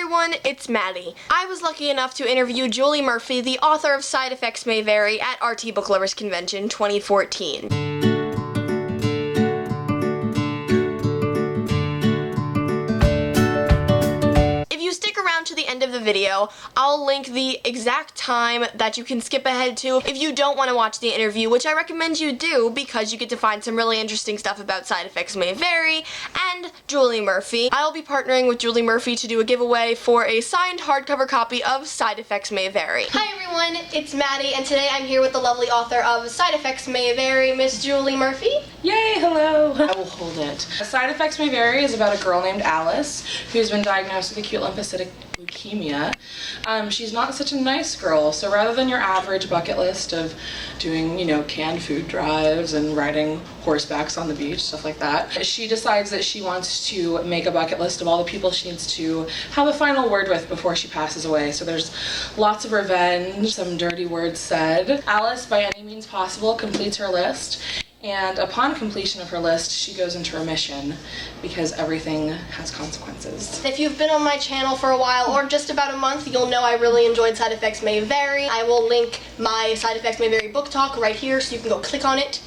everyone, it's Maddie. I was lucky enough to interview Julie Murphy, the author of Side Effects May Vary, at RT Book Lovers Convention 2014. If you stick around to the end of the video, I'll link the exact time that you can skip ahead to if you don't want to watch the interview, which I recommend you do because you get to find some really interesting stuff about Side Effects May Vary and Julie Murphy. I'll be partnering with Julie Murphy to do a giveaway for a signed hardcover copy of Side Effects May Vary. Hi everyone, it's Maddie, and today I'm here with the lovely author of Side Effects May Vary, Miss Julie Murphy. Yay, hello. I will hold it. Side Effects May Vary is about a girl named Alice who's been diagnosed with acute lymphocytic leukemia. She's not such a nice girl, so rather than your average bucket list of doing, canned food drives and riding horsebacks on the beach, stuff like that, she decides that she wants to make a bucket list of all the people she needs to have a final word with before she passes away. So there's lots of revenge, some dirty words said. Alice, by any means possible, completes her list. And upon completion of her list, she goes into remission because everything has consequences. If you've been on my channel for a while or just about a month, you'll know I really enjoyed Side Effects May Vary. I will link my Side Effects May Vary book talk right here so you can go click on it.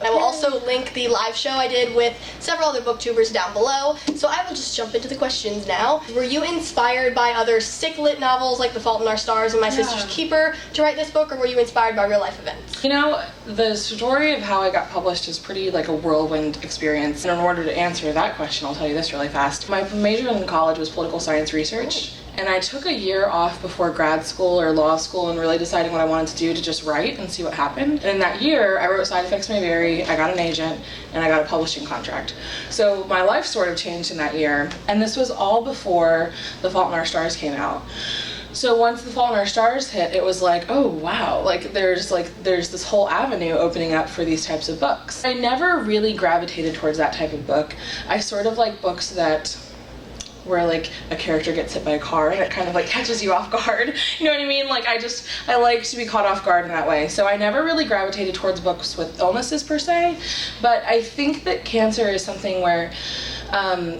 I will also link the live show I did with several other booktubers down below. So I will just jump into the questions now. Were you inspired by other sick lit novels like The Fault in Our Stars and My Sister's Keeper to write this book, or were you inspired by real life events? The story of how I got published is pretty like a whirlwind experience. And in order to answer that question, I'll tell you this really fast. My major in college was political science research. And I took a year off before grad school or law school and really deciding what I wanted to do to just write and see what happened. And in that year, I wrote Side Effects May Vary, I got an agent, and I got a publishing contract. So my life sort of changed in that year. And this was all before The Fault in Our Stars came out. So once The Fault in Our Stars hit, it was like, oh wow, there's this whole avenue opening up for these types of books. I never really gravitated towards that type of book. I sort of like books where a character gets hit by a car and it kind of catches you off guard. You know what I mean? I like to be caught off guard in that way. So I never really gravitated towards books with illnesses per se, but I think that cancer is something where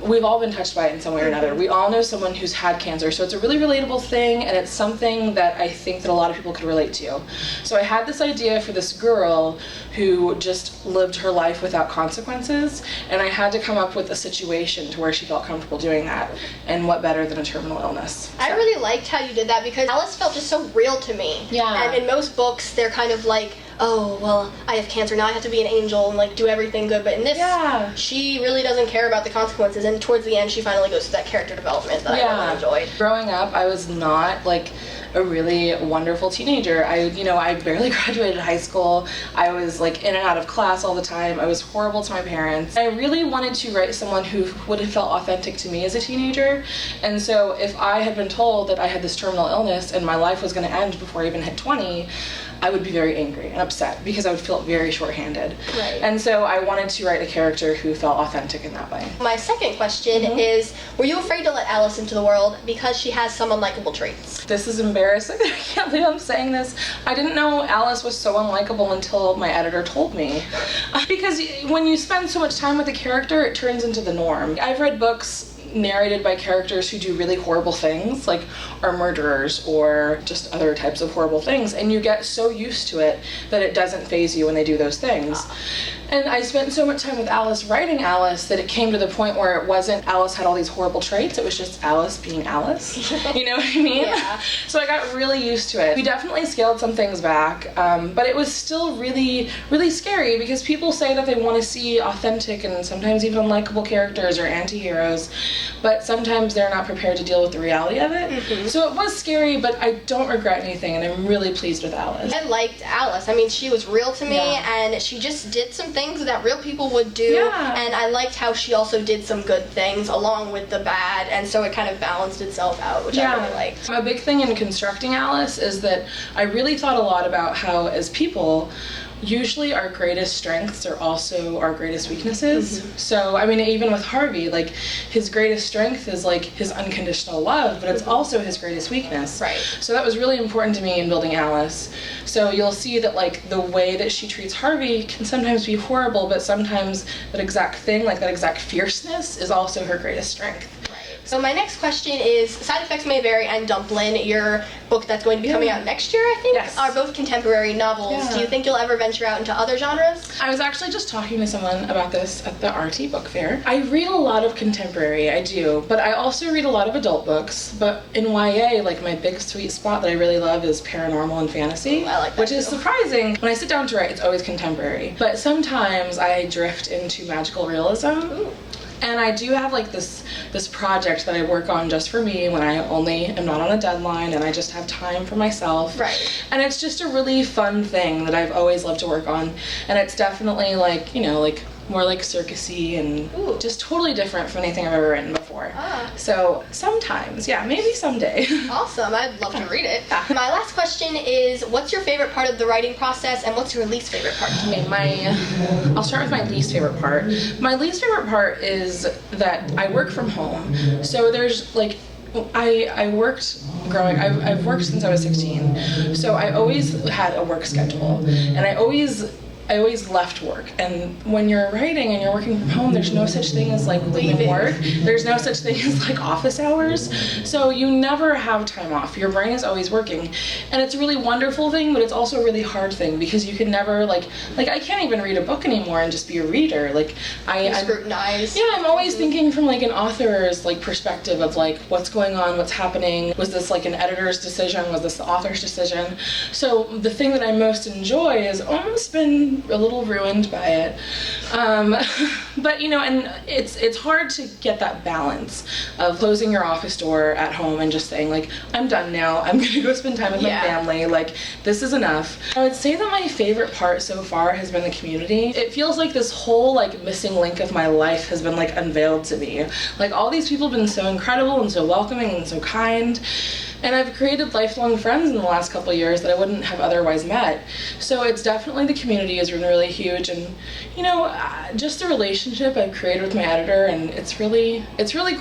we've all been touched by it in some way or another. We all know someone who's had cancer, so it's a really relatable thing, and it's something that I think that a lot of people could relate to. So I had this idea for this girl who just lived her life without consequences, and I had to come up with a situation to where she felt comfortable doing that, and what better than a terminal illness. So. I really liked how you did that because Alice felt just so real to me. Yeah. And in most books, they're kind of like, oh, well, I have cancer, now I have to be an angel and do everything good. But in this, she really doesn't care about the consequences, and towards the end she finally goes through that character development that I really enjoyed. Growing up, I was not a really wonderful teenager. I barely graduated high school. I was in and out of class all the time. I was horrible to my parents. I really wanted to write someone who would have felt authentic to me as a teenager. And so if I had been told that I had this terminal illness and my life was going to end before I even hit 20, I would be very angry and upset because I would feel very short-handed. Right. And so I wanted to write a character who felt authentic in that way. My second question is, were you afraid to let Alice into the world because she has some unlikable traits? This is embarrassing. I can't believe I'm saying this. I didn't know Alice was so unlikable until my editor told me. Because when you spend so much time with a character, it turns into the norm. I've read books narrated by characters who do really horrible things, are murderers or just other types of horrible things, and you get so used to it that it doesn't faze you when they do those things. And I spent so much time with Alice writing Alice that it came to the point where it wasn't Alice had all these horrible traits, it was just Alice being Alice. You know what I mean? Yeah. So I got really used to it. We definitely scaled some things back, but it was still really, really scary because people say that they want to see authentic and sometimes even likable characters or anti-heroes, but sometimes they're not prepared to deal with the reality of it. Mm-hmm. So it was scary, but I don't regret anything, and I'm really pleased with Alice. I liked Alice. I mean, she was real to me, and she just did some things that real people would do, and I liked how she also did some good things along with the bad, and so it kind of balanced itself out, which I really liked. A big thing in constructing Alice is that I really thought a lot about how, as people, usually our greatest strengths are also our greatest weaknesses. Mm-hmm. So, I mean, even with Harvey, his greatest strength is his unconditional love, but it's also his greatest weakness. Right. So that was really important to me in building Alice. So you'll see that the way that she treats Harvey can sometimes be horrible, but sometimes that exact thing, that exact fierceness is also her greatest strength. So my next question is, Side Effects May Vary and Dumplin', your book that's going to be coming out next year, I think, Yes. are both contemporary novels. Yeah. Do you think you'll ever venture out into other genres? I was actually just talking to someone about this at the RT book fair. I read a lot of contemporary, I do, but I also read a lot of adult books. But in YA, like my big sweet spot that I really love is paranormal and fantasy, Ooh, I like that which is too. surprising. When I sit down to write, it's always contemporary. But sometimes I drift into magical realism. Ooh. And I do have like this project that I work on just for me when I only am not on a deadline and I just have time for myself. Right. And it's just a really fun thing that I've always loved to work on. And it's definitely like, you know, like more like circusy and Ooh. just totally different from anything I've ever written before. Ah. So sometimes, yeah, maybe someday. Awesome, I'd love to read it. Yeah. My last question is, what's your favorite part of the writing process and what's your least favorite part? Okay, I'll start with my least favorite part. My least favorite part is that I work from home. So there's like, I worked growing, I've worked since I was 16. So I always had a work schedule and I always left work. And when you're writing and you're working from home, there's no such thing as like leaving work. There's no such thing as like office hours. So you never have time off. Your brain is always working. And it's a really wonderful thing, but it's also a really hard thing because you can never like I can't even read a book anymore and just be a reader. Like I'm Scrutinize. yeah, I'm always thinking from like an author's like perspective of like what's going on, what's happening. Was this like an editor's decision? Was this the author's decision? So the thing that I most enjoy is almost been a little ruined by it. But you know, and it's hard to get that balance of closing your office door at home and just saying like, I'm done now, I'm gonna go spend time with my family, like this is enough. I would say that my favorite part so far has been the community. It feels like this whole like missing link of my life has been like unveiled to me. Like all these people have been so incredible and so welcoming and so kind. And I've created lifelong friends in the last couple of years that I wouldn't have otherwise met. So it's definitely, the community has been really huge, and you know, just the relationship I've created with my editor, and it's really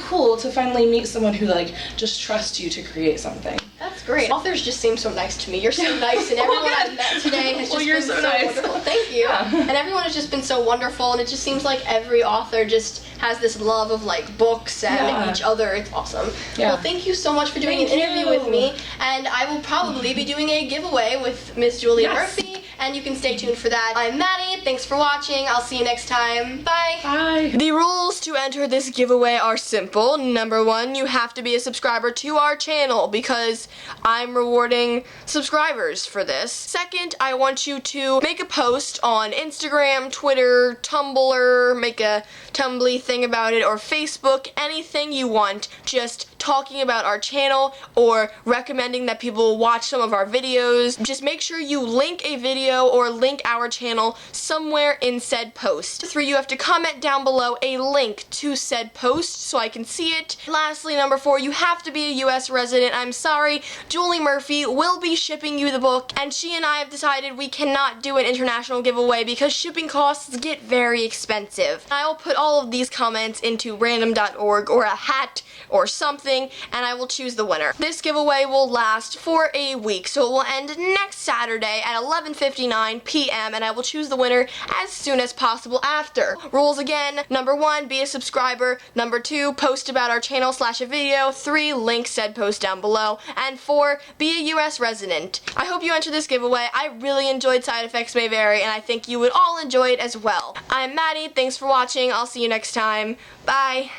cool to finally meet someone who like just trusts you to create something. That's great. Authors just seem so nice to me. You're so nice, and everyone I've met today has just been so nice. wonderful. Thank you. Yeah. And everyone has just been so wonderful, and it just seems like every author just has this love of like books and each other. It's awesome. Yeah. Well, thank you so much for doing an interview with me, and I will probably be doing a giveaway with Miss Julia Murphy, and you can stay tuned for that. I'm Maddie. Thanks for watching. I'll see you next time. Bye. Bye. The rules to enter this giveaway are simple. Number 1, you have to be a subscriber to our channel because I'm rewarding subscribers for this. Second, I want you to make a post on Instagram, Twitter, Tumblr, make a Tumbly thing about it, or Facebook, anything you want, just talking about our channel or recommending that people watch some of our videos. Just make sure you link a video or link our channel somewhere in said post. 3, you have to comment down below a link to said post so I can see it. Lastly, number 4, you have to be a US resident. I'm sorry, Julie Murphy will be shipping you the book, and she and I have decided we cannot do an international giveaway because shipping costs get very expensive. I'll put all of these comments into random.org or a hat or something, and I will choose the winner. This giveaway will last for a week, so it will end next Saturday at 11:59 p.m. and I will choose the winner as soon as possible after. Rules again: number 1, be a subscriber. Number 2, post about our channel / a video. 3, link said post down below. And 4, be a US resident. I hope you enter this giveaway. I really enjoyed Side Effects May Vary, and I think you would all enjoy it as well. I'm Maddie. Thanks for watching. I'll see you next time. Bye.